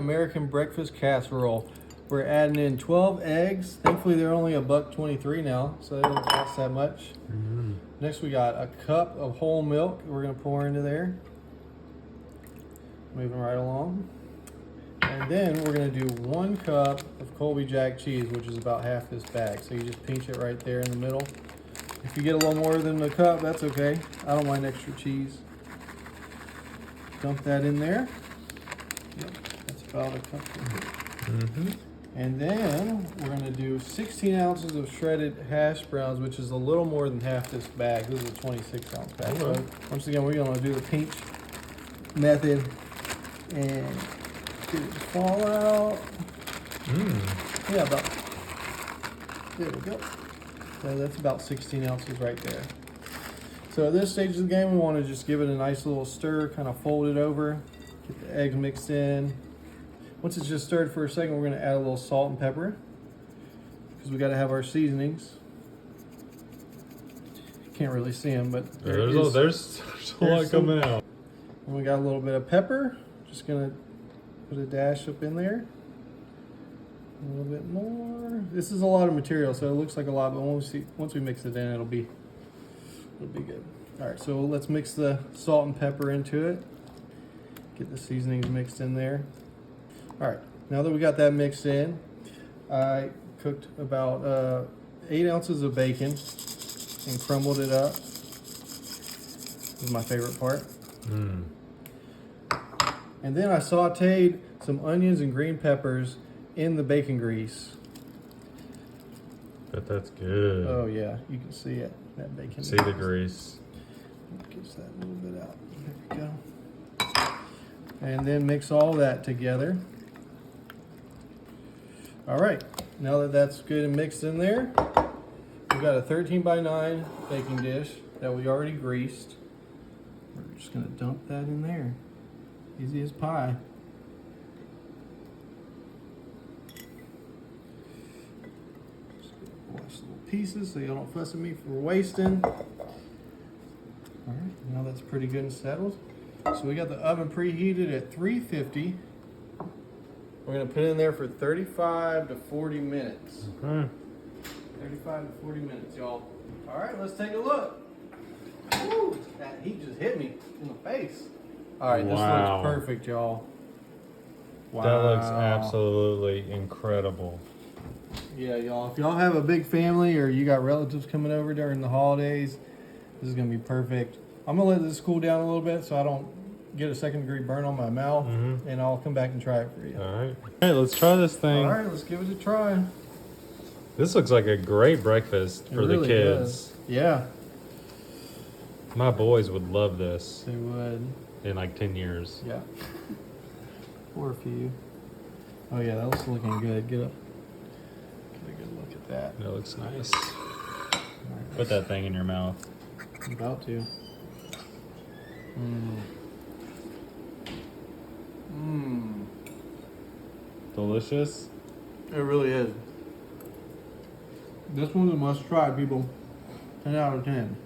American breakfast casserole. We're adding in 12 eggs. Thankfully, they're only $1.23 now, so they don't cost that much. Next, we got a cup of whole milk we're gonna pour into there. Moving right along. And then we're gonna do 1 cup of Colby Jack cheese, which is about half this bag. So you just pinch it right there in the middle. If you get a little more than a cup, that's okay. I don't mind extra cheese. Dump that in there. Yep, that's about a cup. And then we're gonna do 16 ounces of shredded hash browns, which is a little more than half this bag. This is a 26 ounce bag. So once again, we're gonna do the pinch method and get it to fall out. Yeah, there we go. So that's about 16 ounces right there. So at this stage of the game, we want to just give it a nice little stir, kind of fold it over, get the eggs mixed in. Once it's just stirred for a second, we're going to add a little salt and pepper because we got to have our seasonings. You can't really see them, but there's a lot coming out. And we got a little bit of pepper. Just going to put a dash up in there. A little bit more. This is a lot of material, so it looks like a lot, but once we mix it in, it'll be good. All right, so let's mix the salt and pepper into it. Get the seasonings mixed in there. All right, now that we got that mixed in, I cooked about 8 ounces of bacon and crumbled it up. This is my favorite part. And then I sauteed some onions and green peppers in the bacon grease. But that's good. Oh yeah, you can see it. That bacon. See the grease. Gets that a little bit out. There we go. And then mix all that together. All right, now that that's good and mixed in there, we've got a 13x9 baking dish that we already greased. We're just gonna dump that in there. Easy as pie. Wash little pieces so you don't fuss at me for wasting. All right, now that's pretty good and settled. So we got the oven preheated at 350. We're gonna put it in there for 35 to 40 minutes. 35 to 40 minutes, y'all. All right, let's take a look. Woo, that heat just hit me in the face. All right, this looks perfect, y'all. Wow. That looks absolutely incredible. Yeah, y'all. If y'all have a big family or you got relatives coming over during the holidays, this is gonna be perfect. I'm gonna let this cool down a little bit so I don't get a second-degree burn on my mouth, and I'll come back and try it for you. All right. All right, let's try this thing. All right, let's give it a try. This looks like a great breakfast for the kids. Does. Yeah. My boys would love this. They would. In like 10 years. Yeah. Or a few. Oh yeah, that looks looking good. Get up. Get a good look at that. That looks nice. Right, Put that thing in your mouth. I'm about to. Delicious. It really is. This one's a must try, people. 10 out of 10.